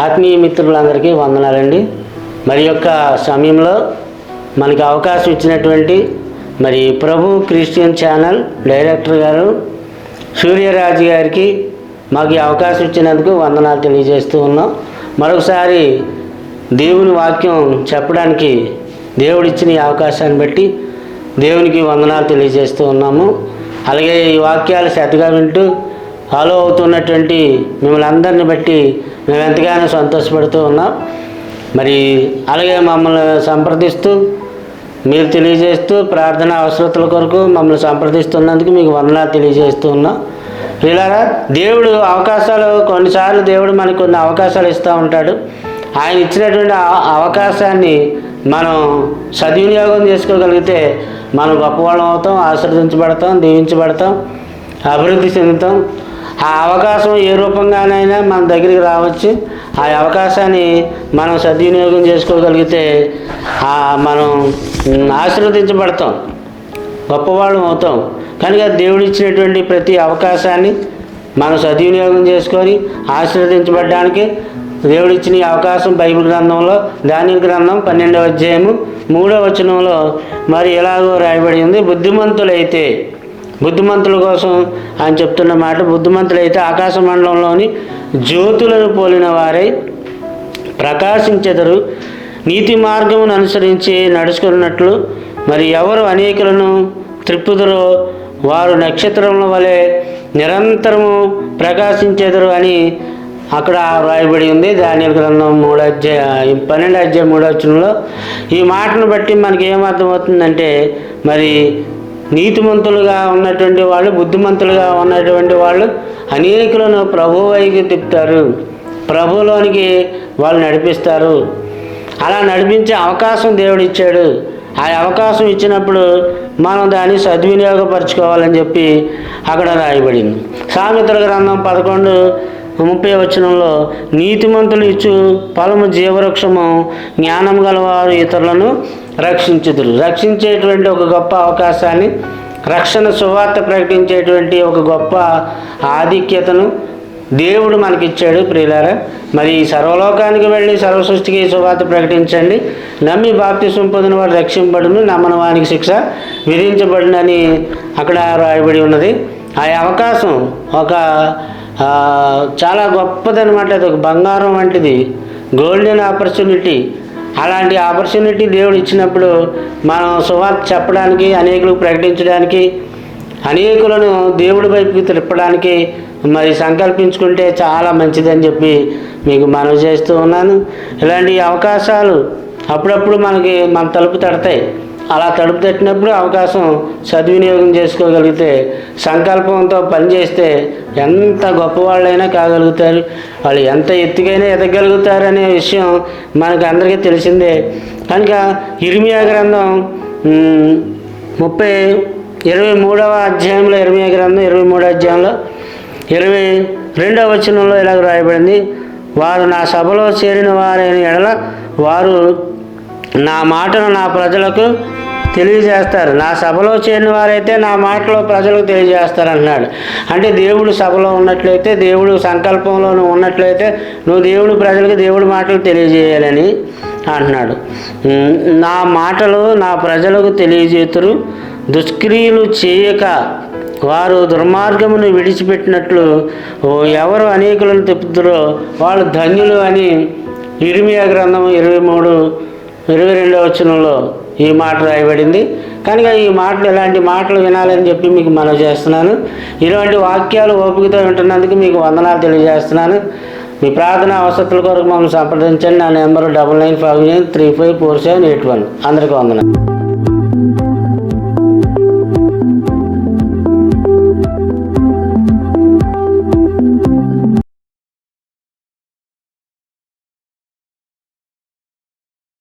ఆత్మీయ మిత్రులందరికీ వందనాలండి. మరి యొక్క సమయంలో మనకి అవకాశం ఇచ్చినటువంటి మరి ప్రభు క్రిస్టియన్ ఛానల్ డైరెక్టర్ గారు సూర్యరాజు గారికి మాకు ఈ అవకాశం ఇచ్చినందుకు వందనాలు తెలియజేస్తూ ఉన్నాం. మరొకసారి దేవుని వాక్యం చెప్పడానికి దేవుడిచ్చిన ఈ అవకాశాన్ని బట్టి దేవునికి వందనాలు తెలియజేస్తూ ఉన్నాము. అలాగే ఈ వాక్యాలు శ్రద్ధగా వింటూ ఫాలో అవుతున్నటువంటి మిమ్మల్ని అందరిని బట్టి మేము ఎంతగానో సంతోషపడుతూ ఉన్నాం. మరి అలాగే మమ్మల్ని సంప్రదిస్తూ మీరు తెలియజేస్తూ ప్రార్థన అవసరతల కొరకు మమ్మల్ని సంప్రదిస్తున్నందుకు మీకు వందనాలు తెలియజేస్తూ ఉన్నాం. ఇలాగా దేవుడు అవకాశాలు కొన్నిసార్లు దేవుడు మనకు కొన్ని అవకాశాలు ఇస్తూ ఉంటాడు. ఆయన ఇచ్చినటువంటి అవకాశాన్ని మనం సద్వినియోగం చేసుకోగలిగితే మనం గొప్పవాళ్ళం అవుతాం, ఆశీర్వదించబడతాం, దీవించబడతాం, అభివృద్ధి చెందుతాం. ఆ అవకాశం ఏ రూపంగానైనా మన దగ్గరికి రావచ్చు. ఆ అవకాశాన్ని మనం సద్వినియోగం చేసుకోగలిగితే మనం ఆశీర్వదించబడతాం, గొప్పవాళ్ళం అవుతాం. కనుక దేవుడు ఇచ్చినటువంటి ప్రతి అవకాశాన్ని మనం సద్వినియోగం చేసుకొని ఆశీర్వదించబడడానికి దేవుడిచ్చిన ఈ అవకాశం బైబిల్ గ్రంథంలో దానియేలు గ్రంథం 12వ అధ్యాయము 3వ వచనంలో మరి ఎలాగో రాయబడి ఉంది. బుద్ధిమంతుల కోసం ఆయన చెప్తున్న మాట, బుద్ధిమంతులైతే ఆకాశ మండలంలోని జ్యోతులను పోలిన వారై ప్రకాశించెదరు, నీతి మార్గమును అనుసరించి నడుచుకున్నట్లు మరి ఎవరు అనేకులను త్రిప్పుదురో వారు నక్షత్రముల వలె నిరంతరము ప్రకాశించెదరు అని అక్కడ రాయబడి ఉంది. దానియేలు గ్రంథం 12వ అధ్యాయం 3వ వచనంలో. ఈ మాటను బట్టి మనకి ఏమర్థమవుతుందంటే మరి నీతిమంతులుగా ఉన్నటువంటి వాళ్ళు, బుద్ధిమంతులుగా ఉన్నటువంటి వాళ్ళు అనేకులను ప్రభువు వైపు తిప్పుతారు, ప్రభువులోనికి వాళ్ళు నడిపిస్తారు. అలా నడిపించే అవకాశం దేవుడు ఇచ్చాడు. ఆ అవకాశం ఇచ్చినప్పుడు మనం దాన్ని సద్వినియోగపరచుకోవాలని చెప్పి అక్కడ రాయబడింది. సామెతల గ్రంథం 11:30 వచనంలో నీతిమంతులు ఇచ్చు ఫలము జీవవృక్షము, జ్ఞానం గలవారు ఇతరులను రక్షించుదురు. రక్షించేటువంటి ఒక గొప్ప అవకాశాన్ని, రక్షణ సువార్త ప్రకటించేటువంటి ఒక గొప్ప ఆధిక్యతను దేవుడు మనకిచ్చాడు. ప్రియులారా, మరి సర్వలోకానికి వెళ్ళి సర్వసృష్టికి సువార్త ప్రకటించండి, నమ్మి బాప్తిసం పొందిన వారు రక్షింపబడును, నమ్మని వానికి శిక్ష విధించబడునని అక్కడ రాయబడి ఉన్నది. ఆ అవకాశం ఒక చాలా గొప్పదనమాట. అది ఒక బంగారం వంటిది, గోల్డెన్ ఆపర్చునిటీ. అలాంటి ఆపర్చునిటీ దేవుడు ఇచ్చినప్పుడు మనం సువార్త చెప్పడానికి, అనేకులకు ప్రకటించడానికి, అనేకులను దేవుడి వైపుకి తిప్పడానికి మరి సంకల్పించుకుంటే చాలా మంచిదని చెప్పి మీకు మనవి చేస్తూ ఉన్నాను. ఇలాంటి అవకాశాలు అప్పుడప్పుడు మన తలుపు తడతాయి. అలా తలుపు తట్టినప్పుడు అవకాశం సద్వినియోగం చేసుకోగలిగితే, సంకల్పంతో పనిచేస్తే ఎంత గొప్పవాళ్ళైనా కాగలుగుతారు, వాళ్ళు ఎంత ఎత్తుకైనా ఎదగలుగుతారు అనే విషయం మనకు అందరికీ తెలిసిందే. కనుక ఇర్మియా గ్రంథం 23వ అధ్యాయంలో, ఇర్మియా గ్రంథం 23వ అధ్యాయంలో 22వ వచనంలో ఇలాగ రాయబడింది. వారు నా సభలో చేరిన వారైన ఎడల వారు నా మాటను నా ప్రజలకు తెలియజేస్తారు. నా సభలో చేరిన వారైతే నా మాటలో ప్రజలకు తెలియజేస్తారు అన్నాడు. అంటే దేవుడు సభలో ఉన్నట్లయితే, దేవుడు సంకల్పంలో ఉన్నట్లయితే నువ్వు దేవుడు ప్రజలకు దేవుడి మాటలు తెలియజేయాలని అంటున్నాడు. నా మాటలు నా ప్రజలకు తెలియజేతురు, దుష్క్రియలు చేయక వారు దుర్మార్గమును విడిచిపెట్టినట్లు ఎవరు అనేకులను తిప్పుతారో వాళ్ళు ధన్యులు అని ఇర్మియా గ్రంథం 23:22వ వచనంలో ఈ మాట రాయబడింది. కనుక ఈ మాటలు, ఇలాంటి మాటలు వినాలని చెప్పి మీకు మనవి చేస్తున్నాను. ఇలాంటి వాక్యాలు ఓపికతో వింటున్నందుకు మీకు వందనాలు తెలియజేస్తున్నాను. మీ ప్రార్థన అవసరాల కొరకు మమ్మల్ని సంప్రదించండి. నా నెంబరు 9959354781. అందరికీ వందనాలు.